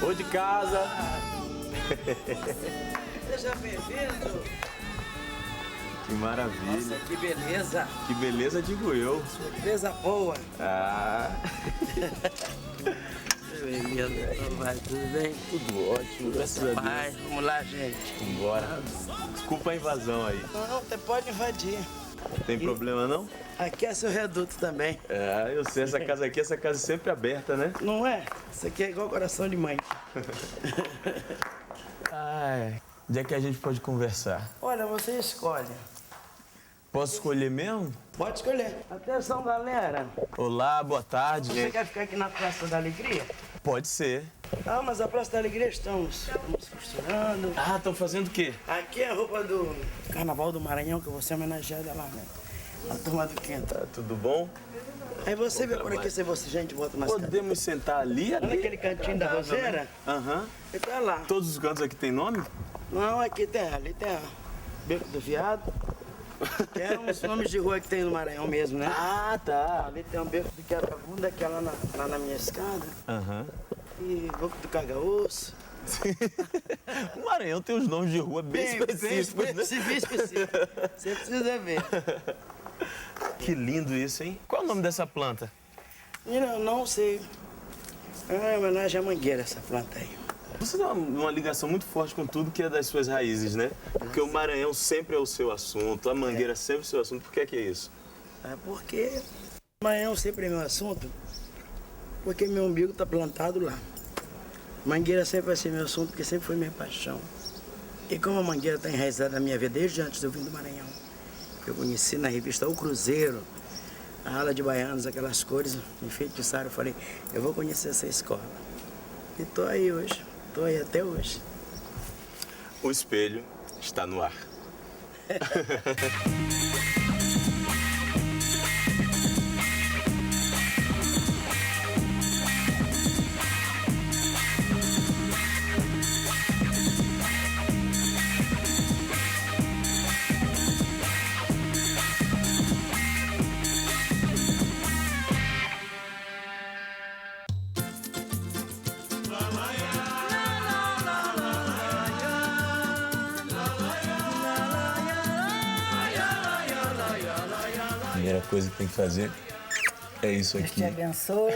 Vou de casa. Seja bem-vindo. Que maravilha. Nossa, que beleza. Que beleza, digo eu. Surpresa boa. Ah. Beleza. Como vai? Tudo bem? Tudo ótimo, graças a Deus. Paz, vamos lá, gente. Vambora. Desculpa a invasão aí. Não, você pode invadir. Tem problema não? Aqui é seu reduto também. É, eu sei, essa casa é sempre aberta, né? Não é? Isso aqui é igual coração de mãe. Ai, onde é que a gente pode conversar? Olha, você escolhe. Posso escolher mesmo? Pode escolher. Atenção, galera. Olá, boa tarde. Você quer ficar aqui na Praça da Alegria? Pode ser. Ah, mas a Praça da Alegria estamos costurando. Ah, estão fazendo o quê? Aqui é a roupa do Carnaval do Maranhão, que você é homenageada lá, né? A turma do Quinto. Tá tudo bom? Aí você vê por aqui, se você, gente, bota mais cadeiras. Podemos sentar ali? Olha aquele cantinho da roseira? Aham. E pra lá. Todos os cantos aqui tem nome? Não, aqui tem, ali tem a Beco do Viado. Tem uns nomes de rua que tem no Maranhão mesmo, né? Ah, tá. Ali tem um Beco do Quebra-Bunda, que é lá na minha escada. Aham. E Boco do Cagaosso. O Maranhão tem uns nomes de rua bem específicos, né? Específico. Você precisa ver. Que lindo isso, hein? Qual é o nome dessa planta? Eu não sei. É uma homenagem à mangueira, essa planta aí. Você tem uma ligação muito forte com tudo que é das suas raízes, né? Porque o Maranhão sempre é o seu assunto, a mangueira sempre é o seu assunto. Por que é isso? É porque o Maranhão sempre é meu assunto, porque meu umbigo está plantado lá. Mangueira sempre vai ser meu assunto, porque sempre foi minha paixão. E como a mangueira está enraizada na minha vida desde antes de eu vir do Maranhão, eu conheci na revista O Cruzeiro, a ala de baianos, aquelas cores, me enfeitiçaram. Eu falei, eu vou conhecer essa escola. E tô aí hoje, tô aí até hoje. O espelho está no ar. A primeira coisa que tem que fazer é isso Deus aqui. te abençoe.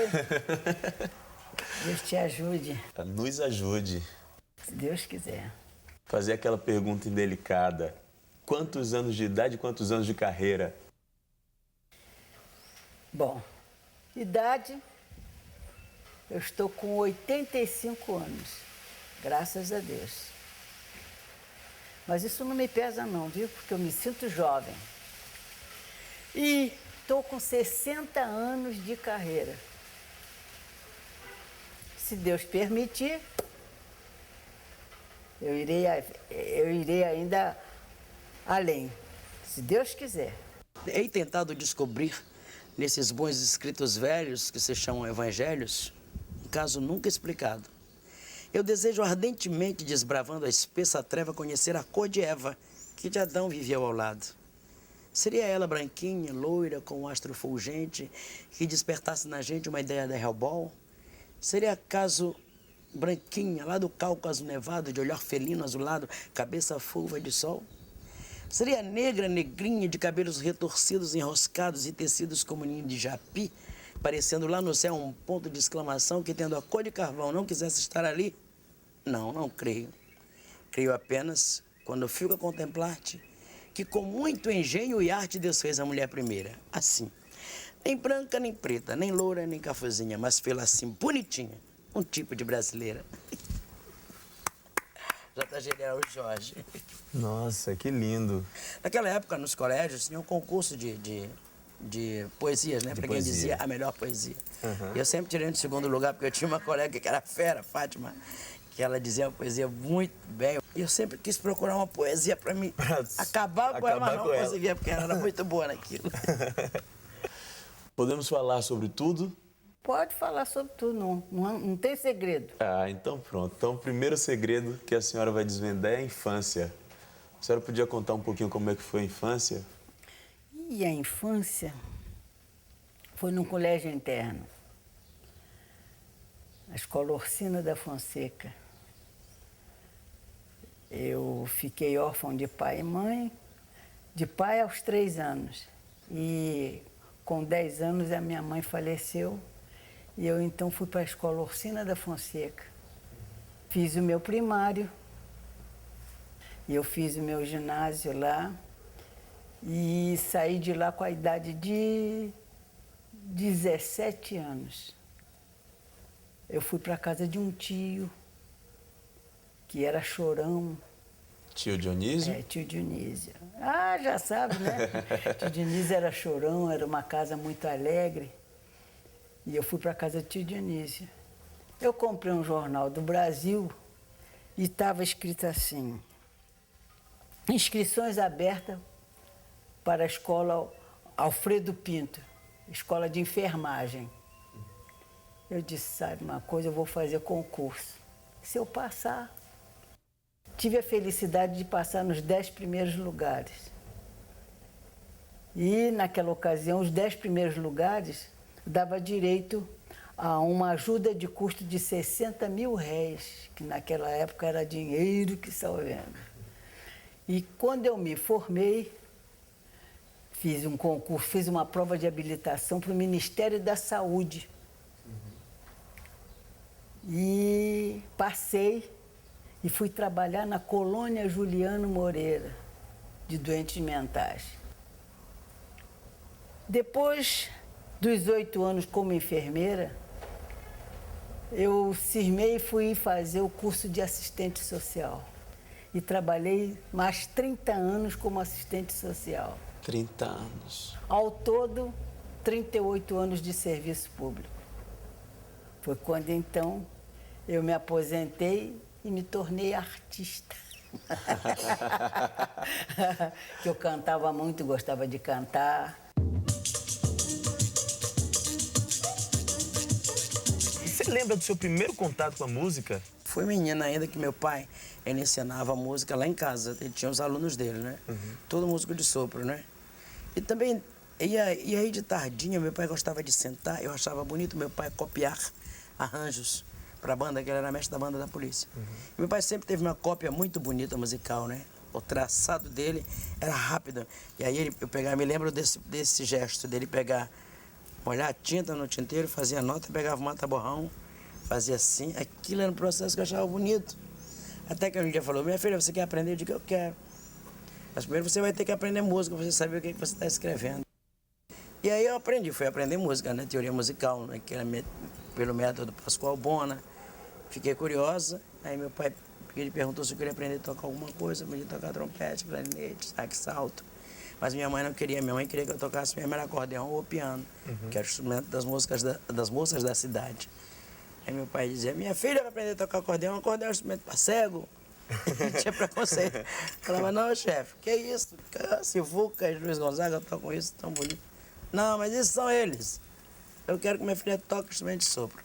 Deus te ajude, Nos ajude. se Deus quiser. Fazer aquela pergunta indelicada. Quantos anos de idade e quantos anos de carreira? Bom, idade, eu estou com 85 anos, graças a Deus. Mas isso não me pesa não, viu? Porque eu me sinto jovem. E estou com 60 anos de carreira. Se Deus permitir, eu irei ainda além, se Deus quiser. Hei tentado descobrir nesses bons escritos velhos que se chamam evangelhos, um caso nunca explicado. Eu desejo ardentemente, desbravando a espessa treva, conhecer a cor de Eva, que de Adão viveu ao lado. Seria ela branquinha, loira, com um astro fulgente, que despertasse na gente uma ideia da Hellball? Seria acaso branquinha, lá do Cáucaso nevado, de olhar felino azulado, cabeça fulva de sol? Seria negra, negrinha, de cabelos retorcidos, enroscados e tecidos como ninho de japi, parecendo lá no céu um ponto de exclamação que, tendo a cor de carvão, não quisesse estar ali? Não, não creio. Creio apenas, quando eu fico a contemplar-te, que com muito engenho e arte Deus fez a mulher primeira, assim. Nem branca, nem preta, nem loura, nem cafuzinha, mas fê-la assim, bonitinha, um tipo de brasileira. J.G. Jorge. Nossa, que lindo. Naquela época, nos colégios, tinha um concurso de poesias, né? Para quem poesia. dizia a melhor poesia. Uhum. E eu sempre tirei no segundo lugar, porque eu tinha uma colega que era fera, Fátima, que ela dizia uma poesia muito bem. E eu sempre quis procurar uma poesia para mim acabar com ela, mas não conseguia, porque ela era muito boa naquilo. Podemos falar sobre tudo? Pode falar sobre tudo, não tem segredo. Ah, então pronto. Então o primeiro segredo que a senhora vai desvendar é a infância. A senhora podia contar um pouquinho como é que foi a infância? E a infância foi num colégio interno. na Escola Orsina da Fonseca. Eu fiquei órfão de pai e mãe, de pai aos 3 anos. E com 10 anos a minha mãe faleceu e eu então fui para a Escola Orsina da Fonseca. Fiz o meu primário e eu fiz o meu ginásio lá e saí de lá com a idade de 17 anos. Eu fui para a casa de um tio, que era chorão. Tio Dionísio? É, tio Dionísio. Ah, já sabe, né? Tio Dionísio era chorão, era uma casa muito alegre. E eu fui para a casa do tio Dionísio. Eu comprei um jornal do Brasil e estava escrito assim: inscrições abertas para a escola Alfredo Pinto, escola de enfermagem. Eu disse, sabe uma coisa, eu vou fazer concurso. Se eu passar, tive a felicidade de passar nos 10 primeiros lugares. E, naquela ocasião, os 10 primeiros lugares dava direito a uma ajuda de custo de 60 mil réis, que naquela época era dinheiro que salvando. E quando eu me formei, fiz um concurso, fiz uma prova de habilitação para o Ministério da Saúde. E passei e fui trabalhar na colônia Juliano Moreira, de doentes mentais. Depois dos 8 anos como enfermeira, eu cismei e fui fazer o curso de assistente social. E trabalhei mais 30 anos como assistente social. 30 anos. Ao todo, 38 anos de serviço público. Foi quando, então, eu me aposentei e me tornei artista. Que eu cantava muito, gostava de cantar. Você lembra do seu primeiro contato com a música? Fui menina ainda que meu pai, ele ensinava música lá em casa. Ele tinha os alunos dele, né? Todo músico de sopro, né? E também, e aí de tardinha, meu pai gostava de sentar. Eu achava bonito meu pai copiar arranjos para a banda, que ele era mestre da banda da polícia. Meu pai sempre teve uma cópia muito bonita musical, né? O traçado dele era rápido. E aí eu pegava, me lembro desse gesto dele pegar, molhar a tinta no tinteiro, fazia nota, pegava o mata-borrão, fazia assim. Aquilo era um processo que eu achava bonito. Até que um dia falou, minha filha, você quer aprender? Eu digo, eu quero. Mas primeiro você vai ter que aprender música, pra você saber o que você está escrevendo. E aí eu fui aprender música, né? Teoria musical, né? Que era pelo método Pascoal Bona. Fiquei curiosa, aí meu pai ele perguntou se eu queria aprender a tocar alguma coisa, eu aprendi a tocar trompete, clarinete, sax alto. Mas minha mãe não queria, minha mãe queria que eu tocasse mesmo era acordeão ou piano, que era o instrumento das moças da cidade. Aí meu pai dizia, minha filha vai aprender a tocar acordeão é um instrumento para cego. Tinha preconceito. Falava, não, chefe, que isso? Sivuca e Luiz Gonzaga tocam isso tão bonito. Não, mas esses são eles. Eu quero que minha filha toque instrumento de sopro.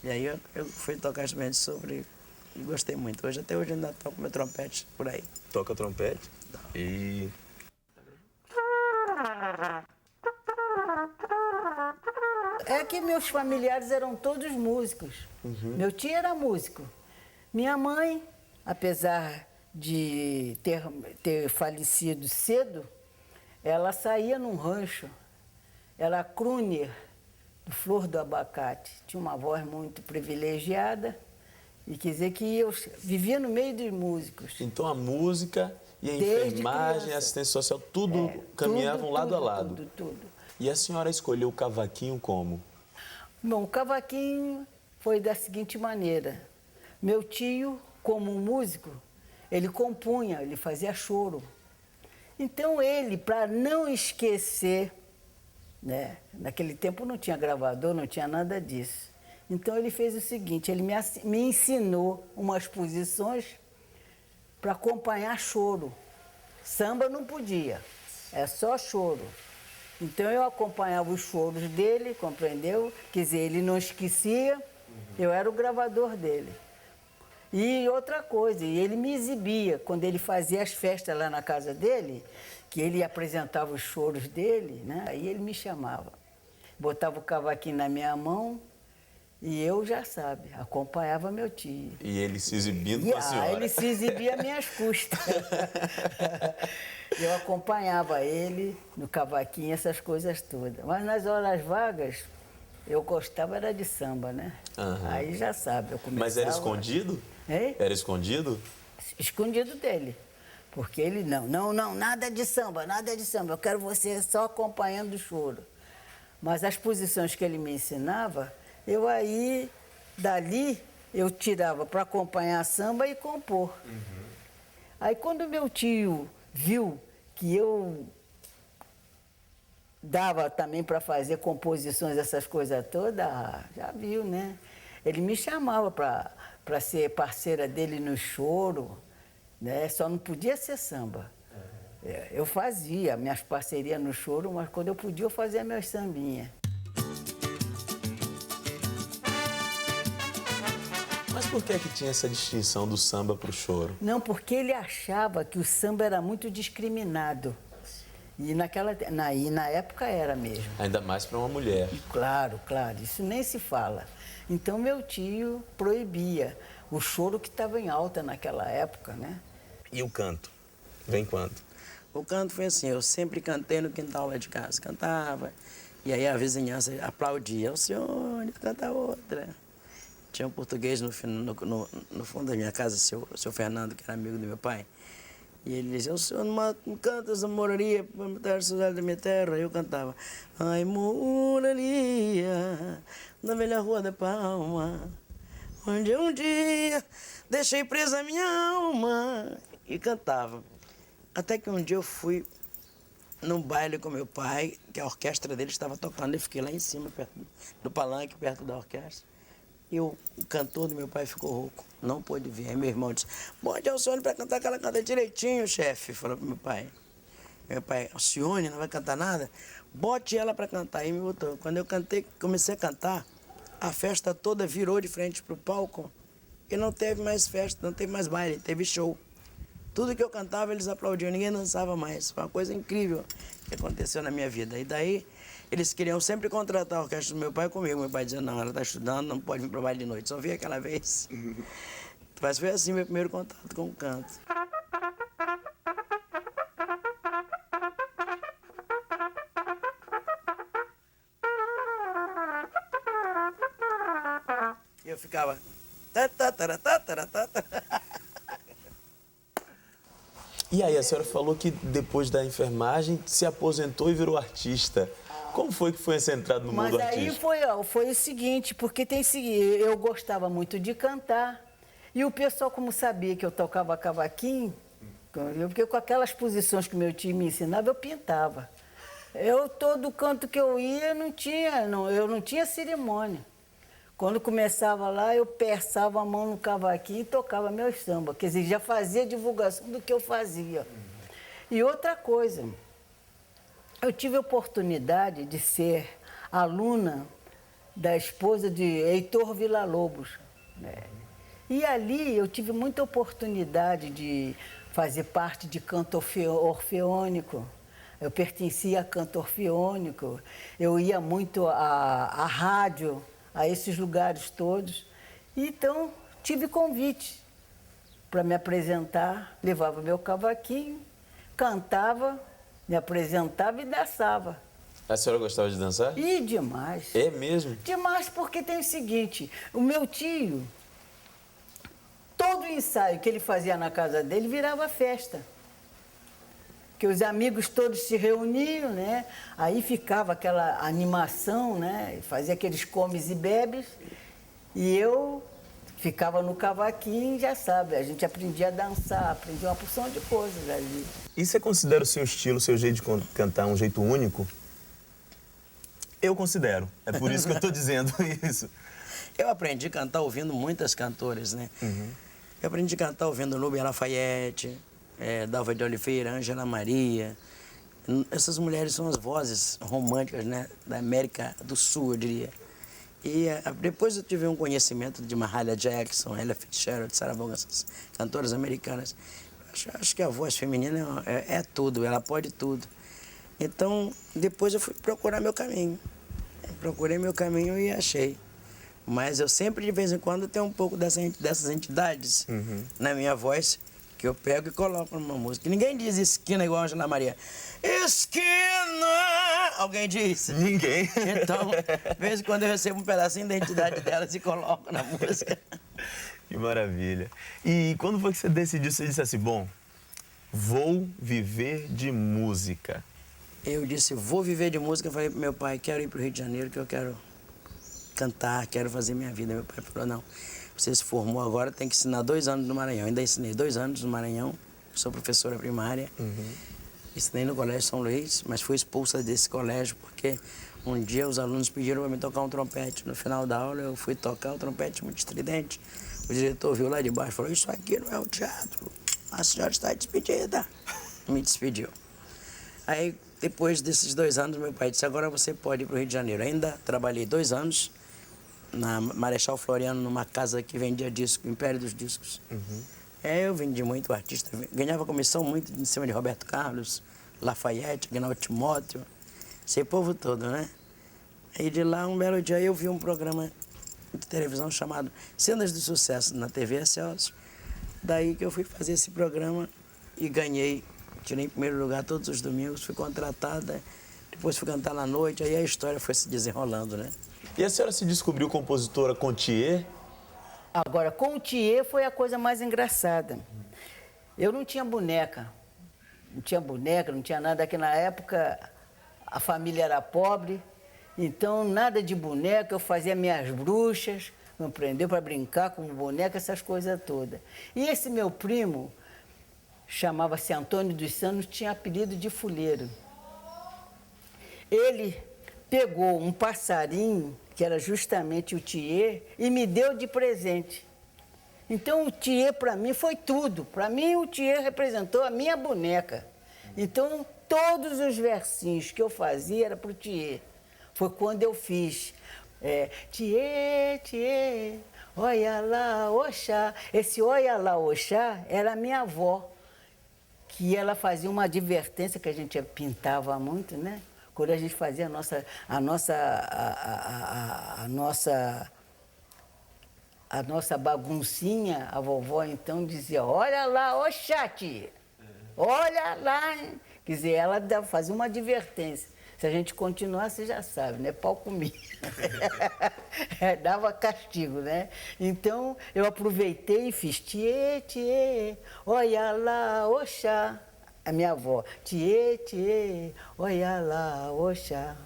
E aí eu fui tocar instrumento de sopro e gostei muito. Até hoje ainda toco meu trompete por aí. Toca trompete? E... É que meus familiares eram todos músicos. Meu tio era músico. Minha mãe, apesar de ter falecido cedo, ela saía num rancho. Ela crooner do Flor do Abacate. Tinha uma voz muito privilegiada e quer dizer que eu vivia no meio dos músicos. Então a música e a Desde enfermagem, criança. a assistência social, tudo caminhavam lado a lado. Tudo. E a senhora escolheu o cavaquinho como? Bom, o cavaquinho foi da seguinte maneira. Meu tio, como músico, ele compunha, ele fazia choro. Então ele, para não esquecer, né, naquele tempo não tinha gravador, não tinha nada disso. Então ele fez o seguinte, ele me ensinou umas posições para acompanhar choro. Samba não podia, é só choro. Então eu acompanhava os choros dele, compreendeu? Quer dizer, ele não esquecia, eu era o gravador dele. E outra coisa, ele me exibia, quando ele fazia as festas lá na casa dele, que ele apresentava os choros dele, né? Aí ele me chamava. Botava o cavaquinho na minha mão E eu, já sabe, acompanhava meu tio. E ele se exibindo E, com a senhora. ele se exibia a minhas custas. Eu acompanhava ele no cavaquinho, essas coisas todas. Mas nas horas vagas, eu gostava era de samba, né? Aham. Aí já sabe, eu começava... Mas era escondido? Hein? Era escondido? Escondido dele. Porque ele, não, nada de samba, eu quero você só acompanhando o choro. Mas as posições que ele me ensinava, eu aí, dali, eu tirava para acompanhar samba e compor. Aí quando meu tio viu que eu dava também para fazer composições, essas coisas todas, já viu, né? Ele me chamava para ser parceira dele no choro, né? Só não podia ser samba. Eu fazia minhas parcerias no choro, mas quando eu podia, eu fazia meus sambinhas. Mas por que tinha essa distinção do samba pro choro? Não, porque ele achava que o samba era muito discriminado. E na época era mesmo. Ainda mais para uma mulher. Claro, isso nem se fala. Então meu tio proibia o choro que estava em alta naquela época, né? E o canto? Vem quando? O canto foi assim, eu sempre cantei no quintal lá de casa, cantava. E aí a vizinhança aplaudia, o senhor, canta outra. Tinha um português no fundo da minha casa, o seu Fernando, que era amigo do meu pai. E ele dizia, o senhor não canta essa moraria para matar a saudade da minha terra. Eu cantava, ai, moraria da velha Rua da Palma, onde um dia deixei presa a minha alma. E cantava. Até que um dia eu fui num baile com meu pai, que a orquestra dele estava tocando. Eu fiquei lá em cima, no palanque, perto da orquestra. E o cantor do meu pai ficou rouco, não pôde vir. Aí meu irmão disse, bote a Alcione para cantar, que ela canta direitinho, chefe, falou pro meu pai. Meu pai, Alcione, não vai cantar nada? Bote ela para cantar. Aí me botou. Quando eu cantei, comecei a cantar, a festa toda virou de frente pro palco e não teve mais festa, não teve mais baile, teve show. Tudo que eu cantava, eles aplaudiam, ninguém dançava mais. Foi uma coisa incrível que aconteceu na minha vida. E daí, eles queriam sempre contratar a orquestra do meu pai comigo. Meu pai dizia, não, ela está estudando, não pode vir para o baile de noite. Só vi aquela vez. Mas foi assim meu primeiro contato com o canto. E eu ficava... E aí, a senhora falou que depois da enfermagem se aposentou e virou artista. Como foi que foi essa entrada no mundo artístico? Mas aí foi o seguinte, porque eu gostava muito de cantar. E o pessoal, como sabia que eu tocava cavaquinho, porque com aquelas posições que meu tio me ensinava, eu pintava. Todo canto que eu ia, eu não tinha cerimônia. Quando começava lá, eu persava a mão no cavaquinho e tocava meus samba. Quer dizer, já fazia divulgação do que eu fazia. E outra coisa, eu tive a oportunidade de ser aluna da esposa de Heitor Villa-Lobos, né? E ali eu tive muita oportunidade de fazer parte de canto orfeônico. Eu pertencia a canto orfeônico. Eu ia muito à rádio, a esses lugares todos. Então, tive convite para me apresentar. Levava meu cavaquinho, cantava, me apresentava e dançava. A senhora gostava de dançar? E demais. É mesmo? Demais, porque tem o seguinte, o meu tio, todo ensaio que ele fazia na casa dele virava festa. Que os amigos todos se reuniam, né? Aí ficava aquela animação, né? Fazia aqueles comes e bebes. E eu ficava no cavaquinho, já sabe, a gente aprendia a dançar, aprendia uma porção de coisas ali. E você considera o seu estilo, o seu jeito de cantar um jeito único? Eu considero. É por isso que eu estou dizendo isso. Eu aprendi a cantar ouvindo muitas cantoras, né? Eu aprendi a cantar ouvindo Nubia Lafayette, Dalva de Oliveira, Ângela Maria. Essas mulheres são as vozes românticas, né, da América do Sul, eu diria. E depois eu tive um conhecimento de Mahalia Jackson, Ella Fitzgerald, Sarah Vaughan, essas cantoras americanas. Acho que a voz feminina é tudo, ela pode tudo. Então, depois eu fui procurar meu caminho. Procurei meu caminho e achei. Mas eu sempre, de vez em quando, tenho um pouco dessas entidades na minha voz, que eu pego e coloco numa música. Ninguém diz esquina igual a Angela Maria. Esquina! Alguém diz? Ninguém. Então, de vez em quando eu recebo um pedacinho da entidade delas e coloco na música. Que maravilha. E quando foi que você decidiu, você disse assim, bom, vou viver de música? Eu disse, vou viver de música. Eu falei pro meu pai, quero ir pro Rio de Janeiro, que eu quero cantar, quero fazer minha vida. Meu pai falou, não, você se formou agora, tem que ensinar 2 anos no Maranhão. Eu ainda ensinei 2 anos no Maranhão, sou professora primária. Ensinei no Colégio São Luís, mas fui expulsa desse colégio porque um dia os alunos pediram para me tocar um trompete. No final da aula eu fui tocar o trompete muito estridente. O diretor viu lá de baixo e falou, isso aqui não é um teatro, a senhora está despedida. Me despediu. Aí, depois desses 2 anos, meu pai disse, agora você pode ir para o Rio de Janeiro. Ainda trabalhei 2 anos na Marechal Floriano, numa casa que vendia disco, Império dos Discos. Eu vendi muito artista, ganhava comissão muito em cima de Roberto Carlos, Lafayette, Agnaldo Timóteo, esse povo todo, né? Aí de lá, um belo dia, eu vi um programa de televisão chamado Cenas de Sucesso na TV Excelsior. Daí que eu fui fazer esse programa e ganhei. Tirei em primeiro lugar todos os domingos, fui contratada, depois fui cantar na noite, aí a história foi se desenrolando, né? E a senhora se descobriu compositora com Thier? Agora, com o Thier foi a coisa mais engraçada. Eu não tinha boneca, não tinha nada. Aqui na época a família era pobre, então nada de boneca, eu fazia minhas bruxas, me aprendeu para brincar com boneca, essas coisas todas. E esse meu primo, chamava-se Antônio dos Santos, tinha apelido de Fuleiro. Ele pegou um passarinho, que era justamente o Thier, e me deu de presente. Então o Thier para mim foi tudo. Para mim o Thier representou a minha boneca. Então todos os versinhos que eu fazia era para o Thier. Foi quando eu fiz Thier, Thier, olha lá, Oxá. Esse olha lá, Oxá era a minha avó, que ela fazia uma advertência que a gente pintava muito, né? Quando a gente fazia a nossa baguncinha, a vovó então dizia, olha lá, Oxá, tia, olha lá. Quer dizer, ela fazia uma advertência. Se a gente continuar, você já sabe, né? Pau comigo. Dava castigo, né? Então, eu aproveitei e fiz Thier, Thier, olha lá, Oxá. A minha avó, Thier, Thier, olha lá, Oxá.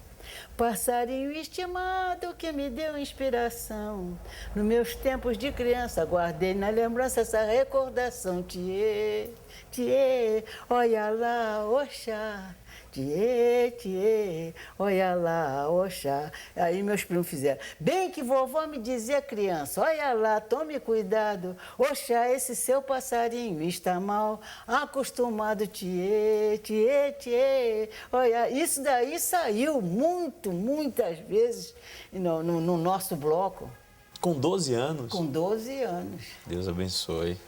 Passarinho estimado que me deu inspiração. Nos meus tempos de criança, guardei na lembrança essa recordação. Thier, Thier, olha lá, Oxá. Thier, Thier, olha lá, Oxá. Aí meus primos fizeram. Bem que vovó me dizia criança, olha lá, tome cuidado. Oxá, esse seu passarinho está mal acostumado. Thier, Thier, Thier. Olha, isso daí saiu muitas vezes no nosso bloco. Com 12 anos? Com 12 anos. Deus abençoe.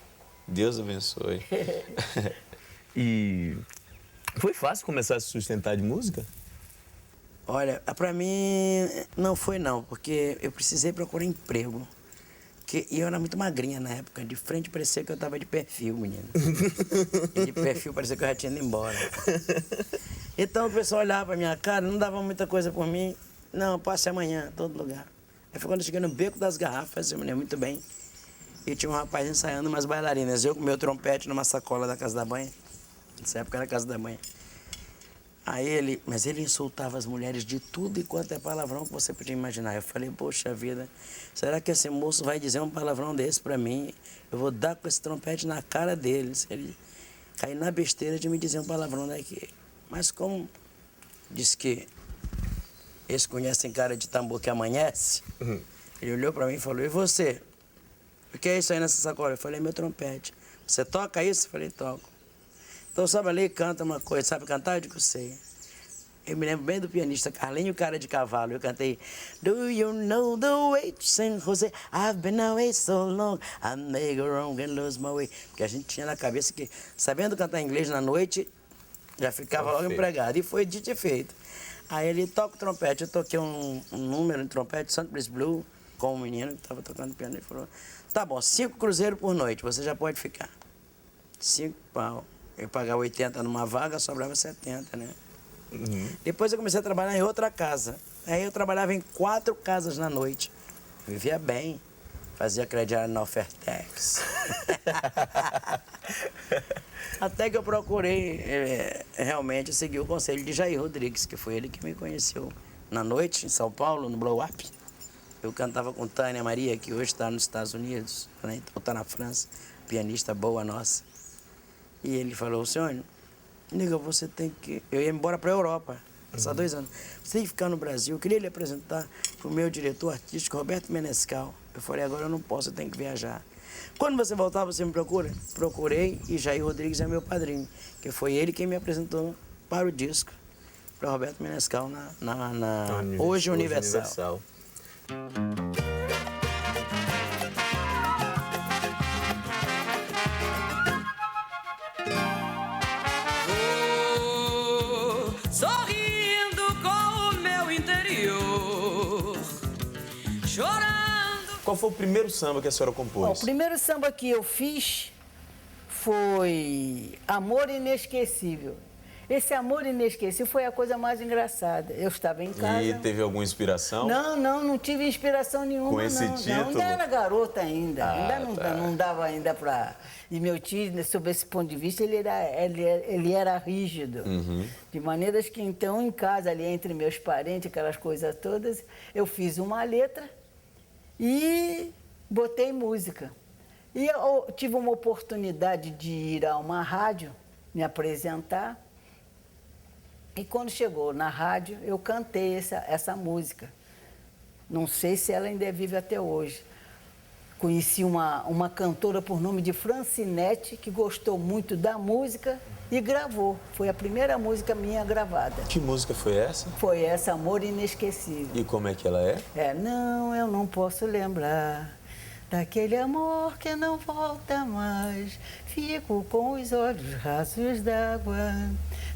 Deus abençoe. E foi fácil começar a se sustentar de música? Olha, pra mim não foi não, porque eu precisei procurar emprego. E eu era muito magrinha na época, de frente parecia que eu tava de perfil, menino. E de perfil parecia que eu já tinha ido embora. Então o pessoal olhava pra minha cara, não dava muita coisa por mim. Não, passe amanhã, todo lugar. Aí foi quando eu cheguei no Beco das Garrafas, eu me lembro muito bem. E tinha um rapaz ensaiando umas bailarinas. Eu com meu trompete numa sacola da Casa da Banha. Nessa época era a Casa da Banha. Mas ele insultava as mulheres de tudo e quanto é palavrão que você podia imaginar. Eu falei, poxa vida, será que esse moço vai dizer um palavrão desse pra mim? Eu vou dar com esse trompete na cara dele, se ele cair na besteira de me dizer um palavrão daqui. Mas como disse que eles conhecem cara de tambor que amanhece, ele olhou pra mim e falou, e você? O que é isso aí nessa sacola? Eu falei, meu trompete. Você toca isso? Eu falei, toco. Então, sabe ali, canta uma coisa, sabe cantar? Eu digo, sei. Eu me lembro bem do pianista Carlinho Cara de Cavalo. Eu cantei, do you know the way to San Jose? I've been away so long, I may go wrong and lose my way. Porque a gente tinha na cabeça que, sabendo cantar inglês na noite, já ficava logo empregado. E foi dito e feito. Aí ele toca o trompete. Eu toquei um número de trompete, St. Louis Blue, com o menino que estava tocando piano. Ele falou, tá bom, 5 cruzeiros por noite, você já pode ficar. 5 pau. Eu pagava 80 numa vaga, sobrava 70, né? Depois eu comecei a trabalhar em outra casa. Aí eu trabalhava em 4 casas na noite. Vivia bem. Fazia crediário na Ofertex. Até que eu procurei realmente seguir o conselho de Jair Rodrigues, que foi ele que me conheceu na noite, em São Paulo, no Blow Up. Eu cantava com Tânia Maria, que hoje está nos Estados Unidos, né? Então está na França, pianista boa nossa. E ele falou, senhor, nega, você tem que... Eu ia embora para a Europa, passar 2 anos. Você tem que ficar no Brasil. Eu queria lhe apresentar para o meu diretor artístico, Roberto Menescal. Eu falei, agora eu não posso, eu tenho que viajar. Quando você voltar, você me procura? Procurei e Jair Rodrigues é meu padrinho, que foi ele quem me apresentou para o disco, para Roberto Menescal na Hoje Universal. Sorrindo com o meu interior, chorando. Qual foi o primeiro samba que a senhora compôs? Bom, o primeiro samba que eu fiz foi Amor Inesquecível. Esse Amor Inesquecível foi a coisa mais engraçada. Eu estava em casa. E teve alguma inspiração? Não tive inspiração nenhuma. Com esse não. título? Não, ainda era garota ainda. Tá. Não dava ainda para... E meu tio, sob esse ponto de vista, ele era rígido. De maneiras que, então, em casa, ali entre meus parentes, aquelas coisas todas, eu fiz uma letra e botei música. E eu tive uma oportunidade de ir a uma rádio, me apresentar. E quando chegou na rádio, eu cantei essa música. Não sei se ela ainda é viva até hoje. Conheci uma cantora por nome de Francinete, que gostou muito da música e gravou. Foi a primeira música minha gravada. Que música foi essa? Foi essa, Amor Inesquecível. E como é que ela é? Não, eu não posso lembrar daquele amor que não volta mais. Fico com os olhos rasos d'água.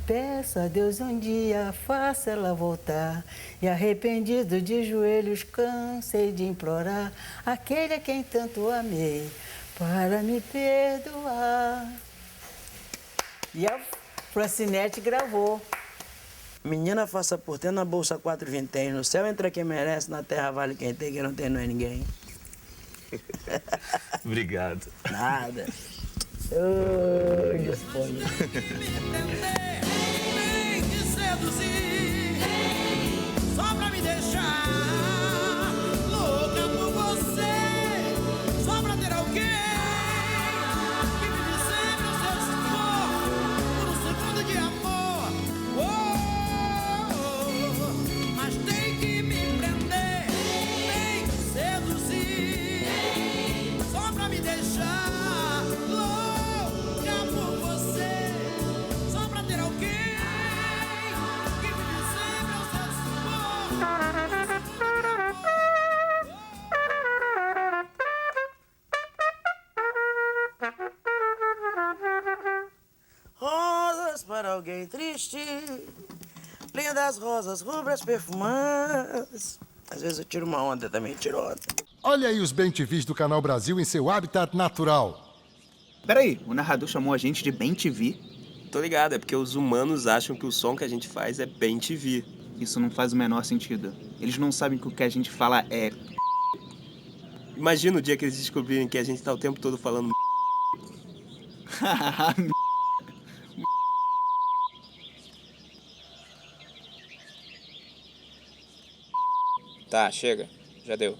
Peço a Deus um dia, faça ela voltar. E arrependido de joelhos, cansei de implorar aquele a quem tanto amei, para me perdoar. E a Francinete gravou. Menina, faça por ter na bolsa 4 vinténs. No céu entra quem merece, na terra vale quem tem, que não tem não é ninguém. Obrigado. Nada. Disponha. Vem te seduzir, só pra me deixar louca por você, só pra ter alguém que me sempre o seu suor por um segundo de amor. Mas tem que me prender, vem te seduzir, só pra me deixar louca por você, só pra ter alguém que me dê sempre o seu suor. Rosas para alguém triste, lindas rosas rubras perfumadas. Às vezes eu tiro uma onda também, tiro onda. Olha aí os bem-te-vis do Canal Brasil em seu habitat natural. Peraí, o narrador chamou a gente de bem-te-vi? Tô ligado, é porque os humanos acham que o som que a gente faz é bem TV. Isso não faz o menor sentido. Eles não sabem que o que a gente fala é... Imagina o dia que eles descobrirem que a gente tá o tempo todo falando. Tá, chega. Já deu.